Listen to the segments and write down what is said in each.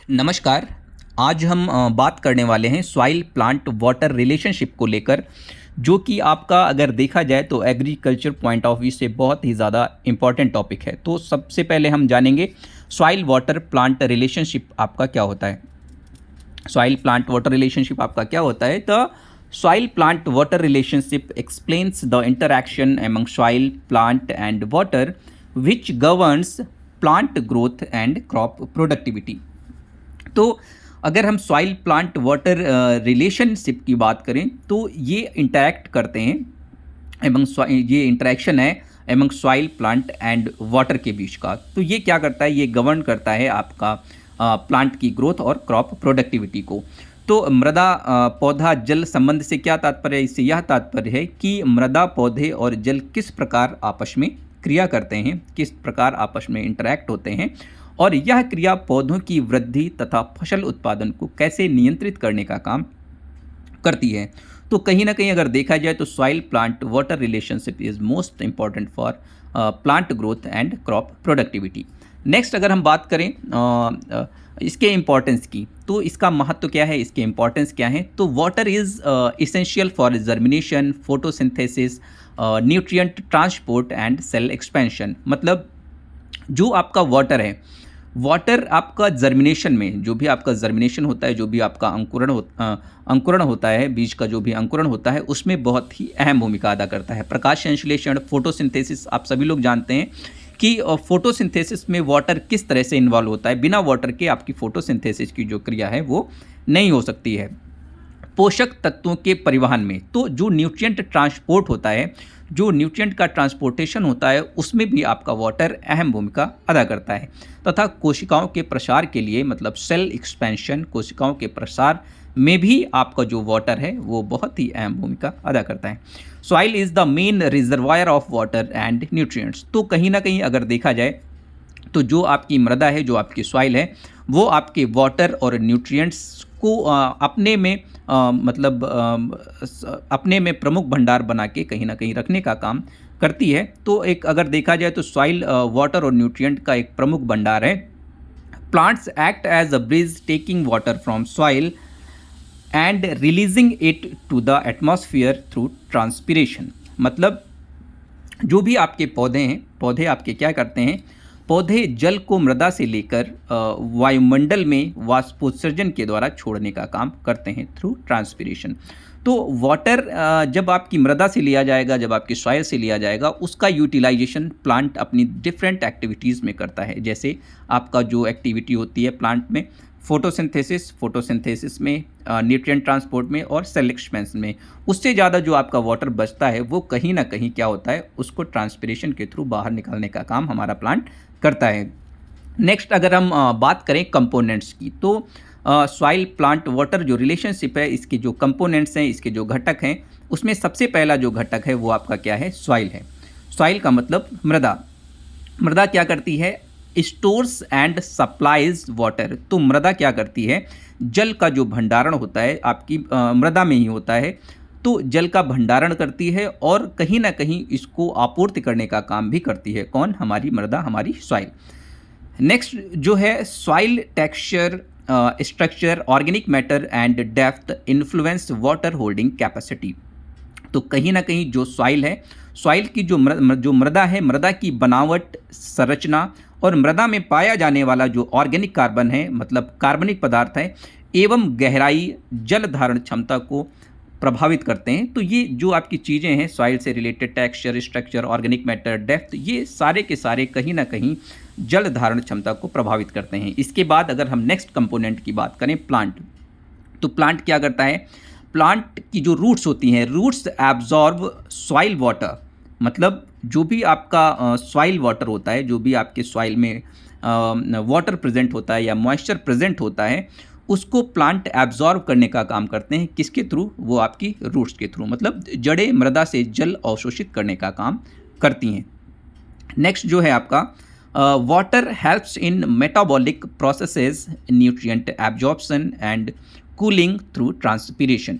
नमस्कार। आज हम बात करने वाले हैं सॉइल प्लांट वाटर रिलेशनशिप को लेकर, जो कि आपका अगर देखा जाए तो एग्रीकल्चर पॉइंट ऑफ व्यू से बहुत ही ज़्यादा इम्पॉर्टेंट टॉपिक है। तो सबसे पहले हम जानेंगे सॉइल वाटर प्लांट रिलेशनशिप आपका क्या होता है। सॉइल प्लांट वाटर रिलेशनशिप आपका क्या होता है? The soil plant water relationship explains the interaction among soil plant and water which governs plant growth and crop productivity. तो अगर हम सॉइल प्लांट वाटर रिलेशनशिप की बात करें तो ये इंटरैक्ट करते हैं ये इंटरेक्शन है among soil plant and water के बीच का। तो ये क्या करता है? ये गवर्न करता है आपका प्लांट की ग्रोथ और क्रॉप प्रोडक्टिविटी को। तो मृदा पौधा जल संबंध से क्या तात्पर्य है? इससे यह तात्पर्य है कि मृदा पौधे और जल किस प्रकार आपस में क्रिया करते हैं, किस प्रकार आपस में इंटरैक्ट होते हैं, और यह क्रिया पौधों की वृद्धि तथा फसल उत्पादन को कैसे नियंत्रित करने का काम करती है। तो कहीं ना कहीं अगर देखा जाए तो soil plant water relationship is most important for plant growth and crop productivity. Next अगर हम बात करें इसके इम्पॉर्टेंस की, तो इसका महत्व क्या है, इसके इम्पॉर्टेंस क्या है? तो water is essential for germination, photosynthesis, nutrient transport and cell expansion. मतलब जो आपका वाटर है, वाटर आपका जर्मिनेशन में, जो भी आपका जर्मिनेशन होता है, जो भी आपका अंकुरण होता है, बीज का जो भी अंकुरण होता है, उसमें बहुत ही अहम भूमिका अदा करता है। प्रकाश संश्लेषण, फोटोसिंथेसिस, आप सभी लोग जानते हैं कि फोटोसिंथेसिस में वाटर किस तरह से इन्वॉल्व होता है। बिना वाटर के आपकी फोटोसिंथेसिस की जो क्रिया है वो नहीं हो सकती है। पोषक तत्वों के परिवहन में, तो जो न्यूट्रिएंट ट्रांसपोर्ट होता है, जो न्यूट्रिएंट का ट्रांसपोर्टेशन होता है, उसमें भी आपका वाटर अहम भूमिका अदा करता है। तथा कोशिकाओं के प्रसार के लिए, मतलब सेल एक्सपेंशन, कोशिकाओं के प्रसार में भी आपका जो वाटर है वो बहुत ही अहम भूमिका अदा करता है। Soil is the main reservoir of water and nutrients. तो कहीं ना कहीं अगर देखा जाए तो जो आपकी मृदा है, जो आपकी सॉइल है, वो आपके वाटर और न्यूट्रिएंट्स को अपने में प्रमुख भंडार बना के कहीं ना कहीं रखने का काम करती है। तो एक अगर देखा जाए तो सॉइल वाटर और न्यूट्रिएंट का एक प्रमुख भंडार है। Plants act as a bridge taking water from soil and releasing it to the atmosphere through transpiration. मतलब जो भी आपके पौधे हैं, पौधे आपके क्या करते हैं? पौधे जल को मृदा से लेकर वायुमंडल में वाष्पोत्सर्जन के द्वारा छोड़ने का काम करते हैं थ्रू ट्रांसपिरेशन। तो वाटर जब आपकी मृदा से लिया जाएगा, जब आपकी सॉइल से लिया जाएगा, उसका यूटिलाइजेशन प्लांट अपनी डिफरेंट एक्टिविटीज़ में करता है। जैसे आपका जो एक्टिविटी होती है प्लांट में, फोटोसिंथेसिस में, न्यूट्रिएंट ट्रांसपोर्ट में और सेल एक्सपेंशन में, उससे ज़्यादा जो आपका वाटर बचता है वो कहीं ना कहीं क्या होता है, उसको ट्रांसपिरेशन के थ्रू बाहर निकालने का काम हमारा प्लांट करता है। नेक्स्ट अगर हम बात करें कंपोनेंट्स की, तो सॉइल प्लांट वाटर जो रिलेशनशिप है, इसके जो कंपोनेंट्स हैं, इसके जो घटक हैं, उसमें सबसे पहला जो घटक है वो आपका क्या है? सॉइल है। सॉइल का मतलब मृदा। मृदा क्या करती है? Stores and supplies water. तो मृदा क्या करती है? जल का जो भंडारण होता है आपकी मृदा में ही होता है, तो जल का भंडारण करती है और कहीं ना कहीं इसको आपूर्ति करने का काम भी करती है। कौन? हमारी मृदा, हमारी सॉइल। नेक्स्ट जो है soil texture, structure, organic matter and depth influence water holding capacity. तो कहीं ना कहीं जो सॉइल है, सॉइल की जो मृदा है, मृदा की बनावट, संरचना और मृदा में पाया जाने वाला जो ऑर्गेनिक कार्बन है, मतलब कार्बनिक पदार्थ है, एवं गहराई, जल धारण क्षमता को प्रभावित करते हैं। तो ये जो आपकी चीज़ें हैं सॉइल से related, texture, structure, organic matter, depth, ये सारे के सारे कहीं ना कहीं जल धारण क्षमता को प्रभावित करते हैं। इसके बाद अगर हम नेक्स्ट कंपोनेंट की बात करें, प्लांट, तो प्लांट क्या करता है? प्लांट की जो रूट्स होती हैं, रूट्स एब्जॉर्ब सॉइल वाटर। मतलब जो भी आपका सॉइल वाटर होता है, जो भी आपके सॉइल में वाटर प्रेजेंट होता है या मॉइस्चर प्रेजेंट होता है, उसको प्लांट एब्जॉर्ब करने का काम करते हैं। किसके थ्रू? वो आपकी रूट्स के थ्रू। मतलब जड़ें मृदा से जल अवशोषित करने का काम करती हैं। नेक्स्ट जो है आपका water helps in metabolic processes, nutrient absorption and cooling through transpiration.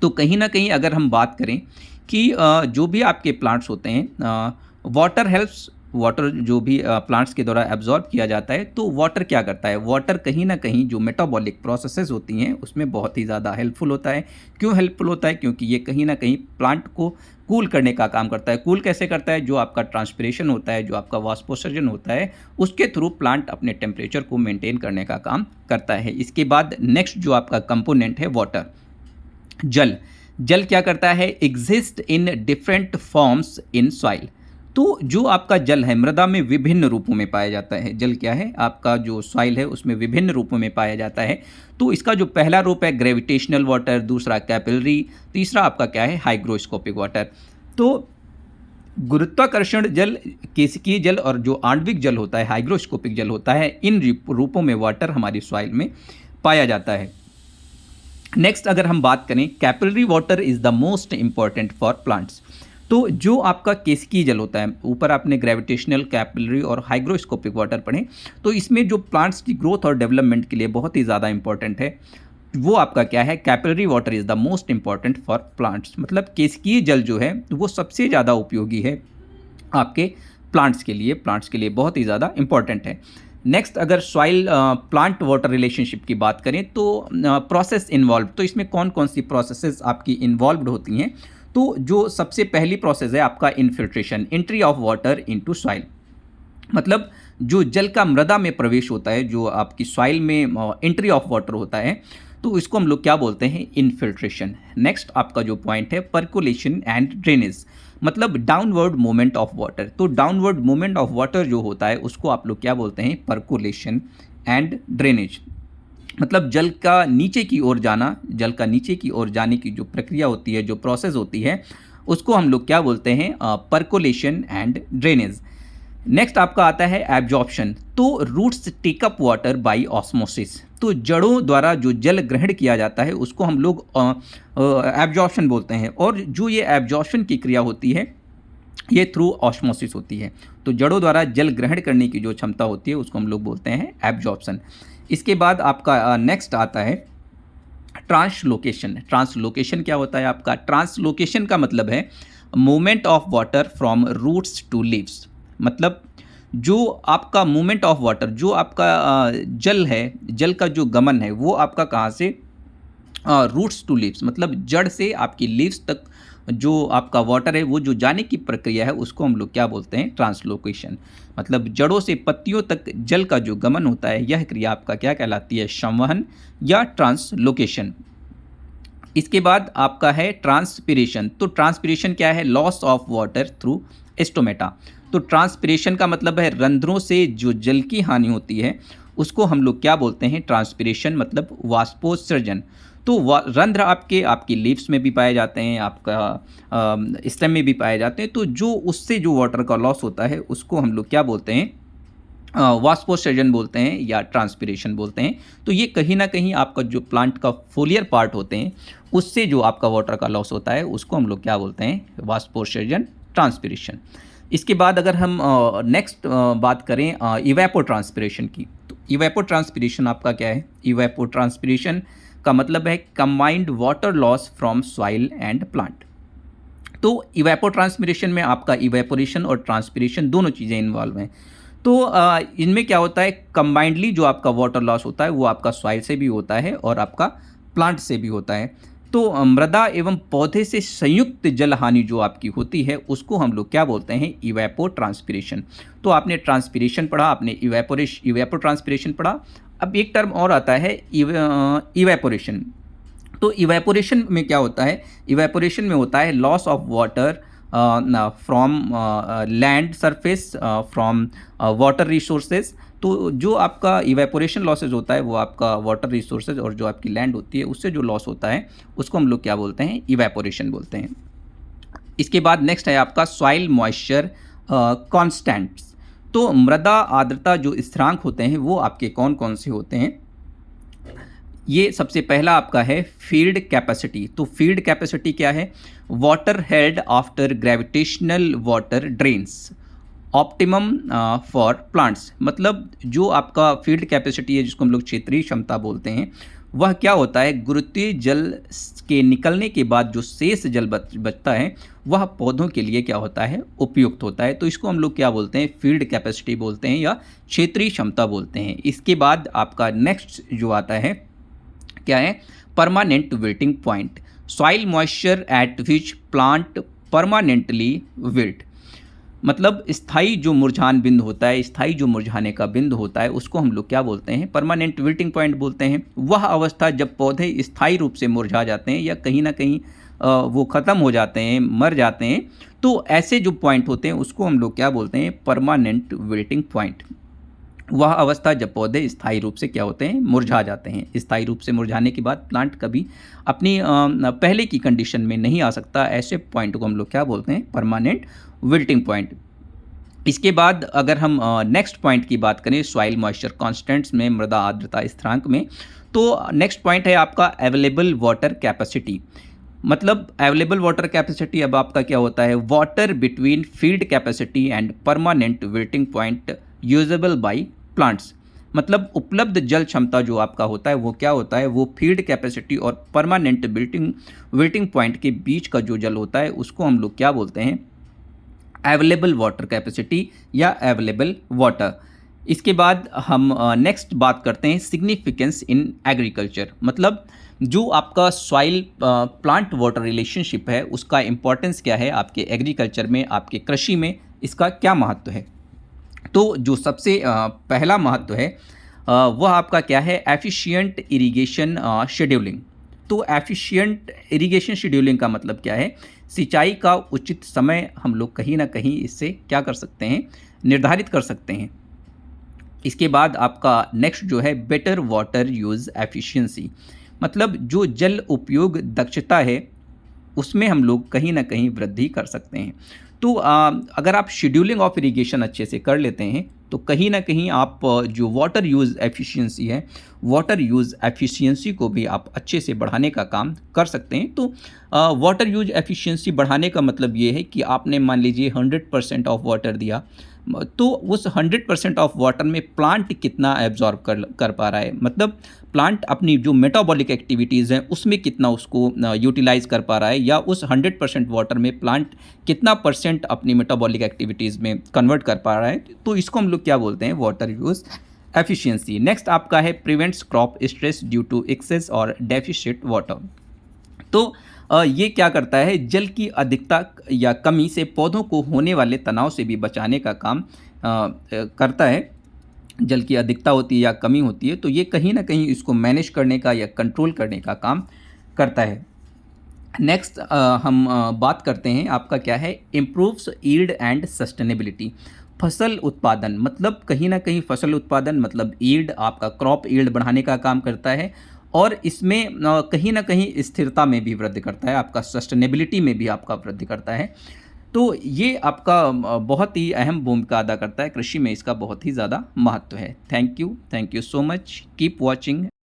तो कहीं ना कहीं अगर हम बात करें कि जो भी आपके प्लांट्स होते हैं, वाटर हेल्प्स वाटर जो भी प्लांट्स के द्वारा एब्जॉर्ब किया जाता है, तो वाटर क्या करता है, वाटर कहीं ना कहीं जो मेटाबॉलिक प्रोसेसेस होती हैं उसमें बहुत ही ज़्यादा हेल्पफुल होता है। क्यों हेल्पफुल होता है? क्योंकि ये कहीं ना कहीं प्लांट को कूल करने का काम करता है। कूल कैसे करता है? जो आपका ट्रांसपिरेशन होता है, जो आपका वाष्पोत्सर्जन होता है, उसके थ्रू प्लांट अपने टेम्परेचर को मेंटेन करने का काम करता है। इसके बाद नेक्स्ट जो आपका कंपोनेंट है वाटर, जल। जल क्या करता है? Exist in different forms in soil. तो जो आपका जल है मृदा में विभिन्न रूपों में पाया जाता है। जल क्या है? आपका जो सॉइल है उसमें विभिन्न रूपों में पाया जाता है। तो इसका जो पहला रूप है ग्रेविटेशनल वाटर, दूसरा कैपिलरी, तीसरा आपका क्या है? Hygroscopic water. तो गुरुत्वाकर्षण जल, केशिकीय जल और जो आणविक जल होता है, हाइग्रोस्कोपिक जल होता है, इन रूपों में वाटर हमारी सॉइल में पाया जाता है। नेक्स्ट अगर हम बात करें, capillary water is the most important for plants. तो जो आपका केशिकीय जल होता है, ऊपर आपने ग्रेविटेशनल, कैपिलरी और हाइग्रोस्कोपिक वाटर पढ़े, तो इसमें जो प्लांट्स की ग्रोथ और डेवलपमेंट के लिए बहुत ही ज़्यादा इंपॉर्टेंट है, वो आपका क्या है? Capillary water is the most important for plants. मतलब केशिकीय जल जो है वो सबसे ज़्यादा उपयोगी है आपके प्लांट्स के लिए बहुत ही ज़्यादा इंपॉर्टेंट है। नेक्स्ट अगर सॉइल प्लांट वाटर रिलेशनशिप की बात करें तो प्रोसेस इन्वॉल्व, तो इसमें कौन कौन सी प्रोसेसेस आपकी इन्वॉल्व्ड होती हैं? तो जो सबसे पहली प्रोसेस है आपका infiltration, entry of water into soil. मतलब जो जल का मृदा में प्रवेश होता है, जो आपकी सॉइल में एंट्री ऑफ वाटर होता है, तो इसको हम लोग क्या बोलते हैं? इनफिल्ट्रेशन। नेक्स्ट आपका जो पॉइंट है परकोलेशन एंड ड्रेनेज, मतलब डाउनवर्ड मूवमेंट ऑफ वाटर। तो डाउनवर्ड मूवमेंट ऑफ वाटर जो होता है उसको आप लोग क्या बोलते हैं? Percolation and drainage. मतलब जल का नीचे की ओर जाना, जल का नीचे की ओर जाने की जो प्रक्रिया होती है, जो प्रोसेस होती है, उसको हम लोग क्या बोलते हैं? Percolation and drainage. नेक्स्ट आपका आता है एब्जॉर्प्शन। तो roots take up water by osmosis. तो जड़ों द्वारा जो जल ग्रहण किया जाता है उसको हम लोग एब्जॉर्प्शन बोलते हैं। और जो ये एब्जॉर्प्शन की क्रिया होती है ये थ्रू ऑस्मोसिस होती है। तो जड़ों द्वारा जल ग्रहण करने की जो क्षमता होती है उसको हम लोग बोलते हैं एब्जॉर्प्शन। इसके बाद आपका नेक्स्ट आता है ट्रांसलोकेशन। ट्रांसलोकेशन क्या होता है आपका? ट्रांसलोकेशन का मतलब है movement of water from roots to leaves. मतलब जो आपका मूवमेंट ऑफ वाटर, जो आपका जल है, जल का जो गमन है, वो आपका कहाँ से? रूट्स टू लीव्स, मतलब जड़ से आपकी लीव्स तक जो आपका वाटर है वो जो जाने की प्रक्रिया है उसको हम लोग क्या बोलते हैं? ट्रांसलोकेशन। मतलब जड़ों से पत्तियों तक जल का जो गमन होता है, यह क्रिया आपका क्या कहलाती है? संवहन या ट्रांसलोकेशन। इसके बाद आपका है ट्रांसपिरेशन। तो ट्रांसपिरेशन क्या है? Loss of water through stomata. तो ट्रांसपिरेशन का मतलब है रंध्रों से जो जल की हानि होती है उसको हम लोग क्या बोलते हैं? ट्रांसपिरेशन, मतलब वाष्पोत्सर्जन। तो रंध्र आपकी लीव्स में भी पाए जाते हैं, आपका स्टेम में भी पाए जाते हैं। तो जो उससे जो वाटर का लॉस होता है उसको हम लोग क्या बोलते हैं? वाष्पोत्सर्जन बोलते हैं या ट्रांसपिरेशन बोलते हैं। तो ये कहीं ना कहीं आपका जो प्लांट का फोलियर पार्ट होते हैं उससे जो आपका वाटर का लॉस होता है उसको हम लोग क्या बोलते हैं? वाष्पोत्सर्जन, ट्रांसपिरेशन। इसके बाद अगर हम नेक्स्ट बात करें इवेपोट्रांसपिरेशन की, तो इवेपोट्रांसपिरेशन आपका क्या है? इवेपोट्रांसपिरेशन का मतलब है combined water loss from soil and plant. तो इवेपोट्रांसपिरेशन में आपका इवेपोरेशन और ट्रांसपिरेशन दोनों चीज़ें इन्वॉल्व हैं। तो इनमें क्या होता है? कंबाइंडली जो आपका वाटर लॉस होता है वो आपका सॉइल से भी होता है और आपका प्लांट से भी होता है। तो मृदा एवं पौधे से संयुक्त जल हानि जो आपकी होती है उसको हम लोग क्या बोलते हैं? इवेपोट्रांसपिरेशन। तो आपने ट्रांसपिरेशन पढ़ा, आपने इवेपोट्रांसपिरेशन पढ़ा। अब एक टर्म और आता है इवेपोरेशन। तो इवेपोरेशन में क्या होता है? इवेपोरेशन में होता है loss of water from land surface, from water resources. तो जो आपका इवेपोरेशन लॉसेज होता है वो आपका वाटर रिसोर्सेज और जो आपकी लैंड होती है उससे जो लॉस होता है उसको हम लोग क्या बोलते हैं? इवेपोरेशन बोलते हैं। इसके बाद नेक्स्ट है आपका सॉइल मॉइस्चर कॉन्स्टेंट्स। तो मृदा आर्द्रता जो स्थिरांक होते हैं वो आपके कौन कौन से होते हैं? ये सबसे पहला आपका है फील्ड कैपेसिटी। तो फील्ड कैपेसिटी क्या है? Water held after gravitational water drains. Optimum for plants, मतलब जो आपका फील्ड कैपेसिटी है जिसको हम लोग क्षेत्रीय क्षमता बोलते हैं, वह क्या होता है, गुरुत्वीय जल के निकलने के बाद जो शेष जल बचता है वह पौधों के लिए क्या होता है, उपयुक्त होता है। तो इसको हम लोग क्या बोलते हैं, फील्ड कैपेसिटी बोलते हैं या क्षेत्रीय क्षमता बोलते हैं। इसके बाद आपका नेक्स्ट जो आता है क्या है, permanent wilting point, soil moisture eight which plant permanently wilt, मतलब स्थायी जो मुरझान बिंदु होता है, स्थायी जो मुरझाने का बिंदु होता है उसको हम लोग क्या बोलते हैं, परमानेंट विल्टिंग पॉइंट बोलते हैं। वह अवस्था जब पौधे स्थायी रूप से मुरझा जाते हैं या कहीं ना कहीं वो ख़त्म हो जाते हैं, मर जाते हैं, तो ऐसे जो पॉइंट होते हैं उसको हम लोग क्या बोलते हैं, परमानेंट विल्टिंग पॉइंट। वह अवस्था जब पौधे स्थायी रूप से क्या होते हैं, मुरझा जाते हैं। स्थायी रूप से मुरझाने के बाद प्लांट कभी अपनी पहले की कंडीशन में नहीं आ सकता, ऐसे पॉइंट को हम लोग क्या बोलते हैं, परमानेंट विल्टिंग पॉइंट। इसके बाद अगर हम नेक्स्ट पॉइंट की बात करें सॉइल मॉइस्चर कांस्टेंट्स में, मृदा आर्द्रता स्थिरांक में, तो नेक्स्ट पॉइंट है आपका अवेलेबल वाटर कैपेसिटी। मतलब अवेलेबल वाटर कैपेसिटी अब आपका क्या होता है, water between field capacity and permanent wilting point usable by plants. मतलब उपलब्ध जल क्षमता जो आपका होता है वो क्या होता है, वो फील्ड कैपेसिटी और परमानेंट विल्टिंग पॉइंट के बीच का जो जल होता है उसको हम लोग क्या बोलते हैं, अवेलेबल वाटर कैपेसिटी या अवेलेबल वाटर। इसके बाद हम नेक्स्ट बात करते हैं सिग्निफिकेंस इन एग्रीकल्चर, मतलब जो आपका सॉइल प्लांट वाटर रिलेशनशिप है उसका इम्पोर्टेंस क्या है आपके एग्रीकल्चर में, आपके कृषि में इसका क्या महत्व है। तो जो सबसे पहला महत्व है वह आपका क्या है, एफिशिएंट इरिगेशन शेड्यूलिंग। तो एफिशिएंट इरिगेशन शेड्यूलिंग का मतलब क्या है, सिंचाई का उचित समय हम लोग कहीं ना कहीं इससे क्या कर सकते हैं, निर्धारित कर सकते हैं। इसके बाद आपका नेक्स्ट जो है बेटर वाटर यूज़ एफिशिएंसी, मतलब जो जल उपयोग दक्षता है उसमें हम लोग कहीं ना कहीं वृद्धि कर सकते हैं। तो अगर आप शेड्यूलिंग ऑफ इरिगेशन अच्छे से कर लेते हैं तो कहीं ना कहीं आप जो वाटर यूज़ एफिशिएंसी है, वाटर यूज़ एफिशिएंसी को भी आप अच्छे से बढ़ाने का काम कर सकते हैं। तो वाटर यूज़ एफिशिएंसी बढ़ाने का मतलब ये है कि आपने मान लीजिए 100% ऑफ वाटर दिया, तो उस 100% ऑफ वाटर में प्लांट कितना एब्जॉर्ब कर पा रहा है, मतलब प्लांट अपनी जो मेटाबॉलिक एक्टिविटीज़ हैं उसमें कितना उसको यूटिलाइज़ कर पा रहा है, या उस 100% वाटर में प्लांट कितना परसेंट अपनी मेटाबॉलिक एक्टिविटीज़ में कन्वर्ट कर पा रहा है। तो इसको हम लोग क्या बोलते हैं, वाटर यूज़ एफिशिएंसी। नेक्स्ट आपका है prevents crop stress due to excess और डेफिशिट वाटर। तो ये क्या करता है, जल की अधिकता या कमी से पौधों को होने वाले तनाव से भी बचाने का काम करता है। जल की अधिकता होती है या कमी होती है तो ये कहीं ना कहीं इसको मैनेज करने का या कंट्रोल करने का काम करता है। नेक्स्ट हम बात करते हैं आपका क्या है, इम्प्रूव्स यील्ड एंड सस्टेनेबिलिटी, फसल उत्पादन। मतलब कहीं ना कहीं फसल उत्पादन मतलब यील्ड, आपका क्रॉप यील्ड बढ़ाने का काम करता है, और इसमें कहीं ना कहीं स्थिरता में भी वृद्धि करता है, आपका सस्टेनेबिलिटी में भी आपका वृद्धि करता है। तो ये आपका बहुत ही अहम भूमिका अदा करता है कृषि में, इसका बहुत ही ज़्यादा महत्व है। Thank you so much, keep watching.